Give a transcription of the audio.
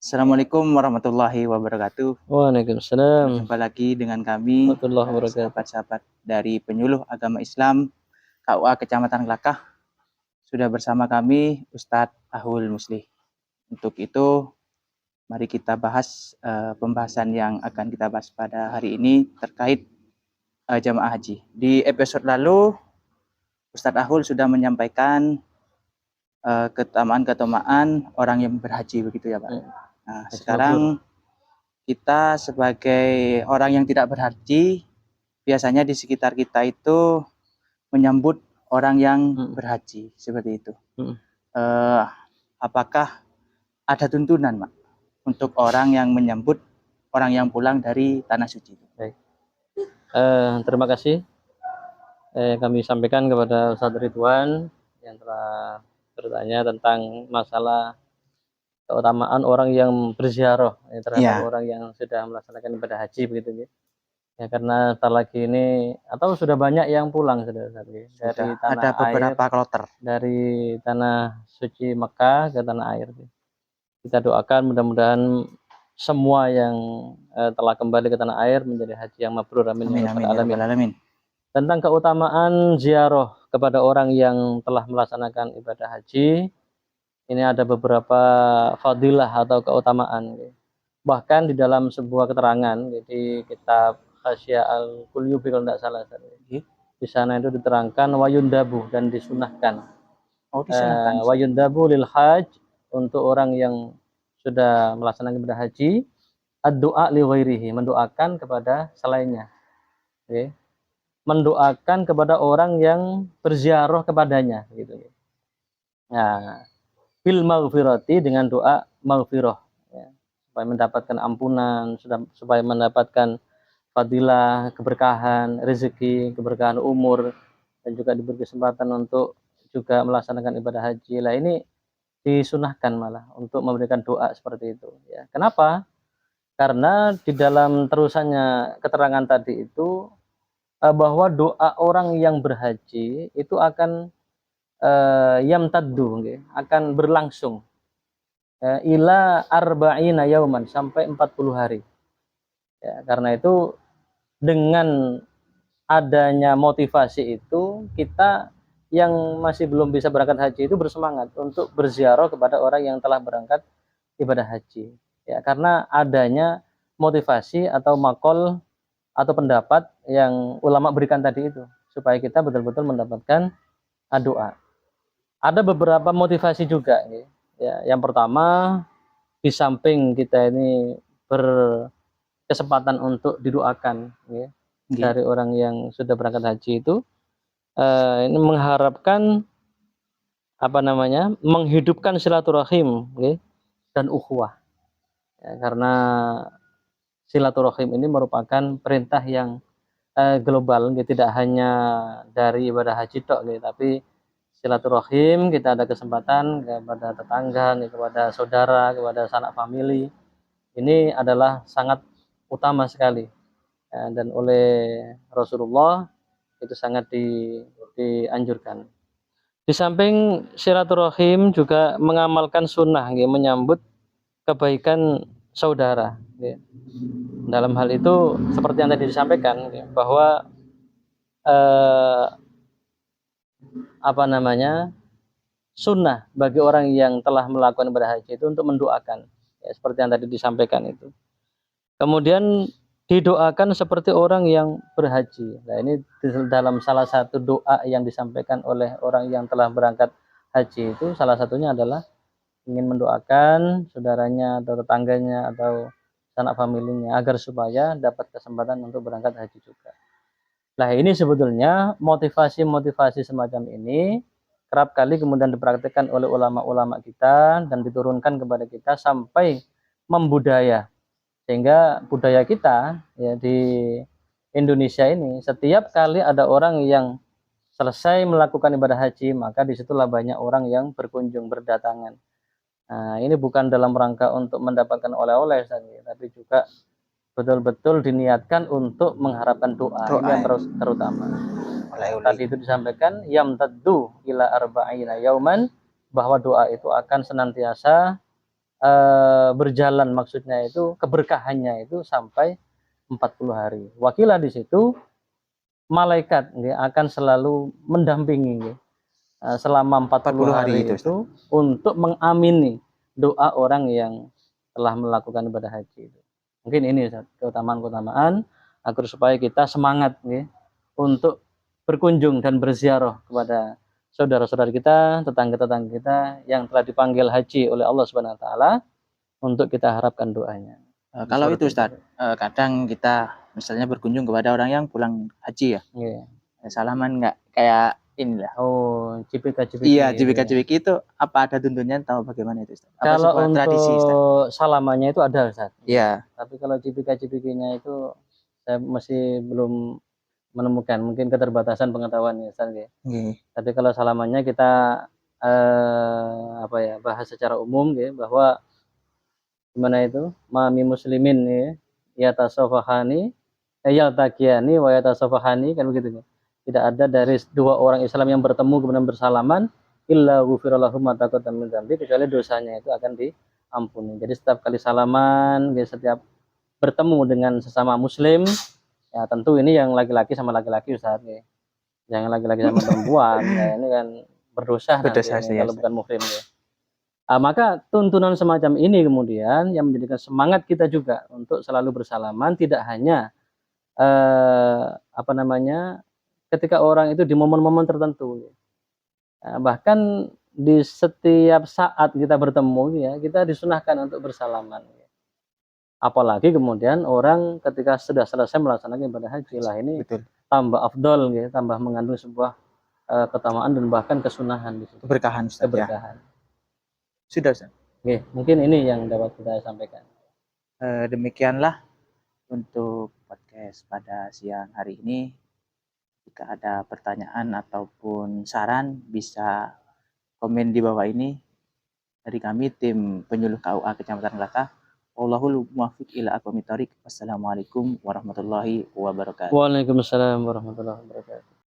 Assalamualaikum warahmatullahi wabarakatuh. Waalaikumsalam Berjumpa lagi dengan kami, warahmatullahi wabarakatuh. sahabat-sahabat dari penyuluh agama Islam KUA Kecamatan Kelakah. Sudah bersama kami Ustadz Ahul Muslih. Untuk itu, mari kita bahas pembahasan yang akan kita bahas pada hari ini terkait jamaah haji. Di episode lalu, Ustadz Ahul sudah menyampaikan keutamaan orang yang berhaji, begitu ya Pak? Nah, sekarang kita sebagai orang yang tidak berhaji, biasanya di sekitar kita itu menyambut orang yang berhaji, seperti itu. Apakah ada tuntunan, Mak, untuk orang yang menyambut orang yang pulang dari tanah suci? Baik. Terima kasih. Kami sampaikan kepada Ustadz Ridwan yang telah bertanya tentang masalah keutamaan orang yang berziarah terhadap orang yang sudah melaksanakan ibadah haji, begitu ya. Ya, karena tak lagi ini atau sudah banyak yang pulang sudah dari tanah ada beberapa kloter dari tanah suci Mekah ke tanah air. Kita doakan mudah-mudahan semua yang telah kembali ke tanah air menjadi haji yang mabrur. Amin, amin, amin, ya rabbal alamin. Tentang keutamaan ziarah kepada orang yang telah melaksanakan ibadah haji, ini ada beberapa fadilah atau keutamaan. Bahkan di dalam sebuah keterangan di kitab Hasya Al-Kulyubi kalau tidak salah, di sana itu diterangkan wayundabu dan disunahkan. Wayundabu lil haj, untuk orang yang sudah melaksanakan ibadah haji, ad-du'a li ghairihi, mendoakan kepada selainnya. Mendoakan kepada orang yang berziarah kepadanya, gitu. Nah, bil maghfirati, dengan doa maghfirah, ya, supaya mendapatkan ampunan, supaya mendapatkan fadilah, keberkahan rezeki, keberkahan umur, dan juga diberi kesempatan untuk juga melaksanakan ibadah haji. Lah ini disunahkan malah untuk memberikan doa seperti itu, ya. Kenapa? Karena di dalam terusannya keterangan tadi itu bahwa doa orang yang berhaji itu akan yamtaddu, akan berlangsung ila arba'ina yauman, sampai 40 hari. Ya, karena itu dengan adanya motivasi itu, kita yang masih belum bisa berangkat haji itu bersemangat untuk berziarah kepada orang yang telah berangkat ibadah haji. Ya, karena adanya motivasi atau makol atau pendapat yang ulama berikan tadi itu, supaya kita betul-betul mendapatkan doa. Ada beberapa motivasi juga, ya. Yang pertama, di samping kita ini berkesempatan untuk didoakan, ya, dari orang yang sudah berangkat haji itu, ini mengharapkan menghidupkan silaturahim, dan ukhuwah, ya, karena silaturahim ini merupakan perintah yang global, tidak hanya dari ibadah haji tok, tapi silaturahim kita ada kesempatan kepada tetangga, kepada saudara, kepada sanak famili, ini adalah sangat utama sekali, ya, dan oleh Rasulullah itu sangat dianjurkan. Di samping silaturahim juga mengamalkan sunnah, menyambut kebaikan saudara. Dalam hal itu seperti yang tadi disampaikan, bahwa sunnah bagi orang yang telah melakukan ibadah haji itu untuk mendoakan, ya, seperti yang tadi disampaikan itu. Kemudian didoakan seperti orang yang berhaji. Nah, ini dalam salah satu doa yang disampaikan oleh orang yang telah berangkat haji itu, salah satunya adalah ingin mendoakan saudaranya atau tetangganya atau sanak familinya agar supaya dapat kesempatan untuk berangkat haji juga. Nah, ini sebetulnya motivasi-motivasi semacam ini kerap kali kemudian dipraktikkan oleh ulama-ulama kita dan diturunkan kepada kita sampai membudaya, sehingga budaya kita, ya, di Indonesia ini, setiap kali ada orang yang selesai melakukan ibadah haji, maka disitulah banyak orang yang berkunjung, berdatangan. Nah, ini bukan dalam rangka untuk mendapatkan oleh-oleh, tapi juga betul-betul diniatkan untuk mengharapkan doa. Ini yang terutama. Tadi itu disampaikan yamtaddu ila arba'ina yauman, bahwa doa itu akan senantiasa berjalan, maksudnya itu keberkahannya itu sampai 40 hari. Wakilah di situ malaikat nggih, akan selalu mendampingi nggih, selama 40 40 hari hari itu, Ustaz. itu untuk mengamini doa orang yang telah melakukan ibadah haji itu. Mungkin ini Ustaz, keutamaan-keutamaan agar supaya kita semangat nggih, untuk berkunjung dan berziarah kepada saudara-saudara kita, tetangga-tetangga kita yang telah dipanggil haji oleh Allah Subhanahu wa taala untuk kita harapkan doanya. Kalau itu Seperti Ustaz, kadang kita misalnya berkunjung kepada orang yang pulang haji ya, Nggih. salaman nggak kayak inilah. Oh, cipika-cipiki Iya, gitu ya. cipika-cipiki itu apa ada tuntunnya atau bagaimana itu Ustaz? Apa Kalau sebuah tradisi Ustaz? untuk salamannya itu ada Ustaz. Iya, Tapi kalau cipika-cipikinya itu saya masih belum menemukan, mungkin keterbatasan pengetahuannya Ustaz nggih. nggih. Tapi kalau salamannya kita apa ya, bahas secara umum nggih, bahwa gimana itu? Mami muslimin ya, yatasofahani, yaltaqiyani wa yatasofahani, kan begitu ya. Tidak ada dari dua orang Islam yang bertemu kemudian bersalaman illa ghufira lahum ma taqaddama min dzambi, kecuali dosanya itu akan diampuni. Jadi setiap kali salaman, ya, setiap bertemu dengan sesama muslim, ya tentu ini yang laki-laki sama laki-laki Ustaz ya. Jangan laki-laki sama perempuan, ya ini kan berdosa nanti Berdosa ini sih ya kalau Ustaz. bukan muhrim ya. Maka tuntunan semacam ini kemudian yang menjadikan semangat kita juga untuk selalu bersalaman, tidak hanya apa namanya, ketika orang itu di momen-momen tertentu. Bahkan di setiap saat kita bertemu ya, kita disunahkan untuk bersalaman. Apalagi kemudian orang ketika sudah selesai melaksanakan ibadah haji, lah ini Betul. tambah afdol ya, tambah mengandung sebuah keutamaan dan bahkan kesunahan di situ. Keberkahan Ustaz ya. Keberkahan. Sudah Ustaz. Oke, mungkin ini yang dapat kita sampaikan. Demikianlah untuk podcast pada siang hari ini. Jika ada pertanyaan ataupun saran bisa komen di bawah ini. Dari kami tim penyuluh KUA Kecamatan Kelaka. Wallahul muwaffiq ila aqwamit thoriq. Wassalamualaikum warahmatullahi wabarakatuh. Waalaikumsalam warahmatullahi wabarakatuh.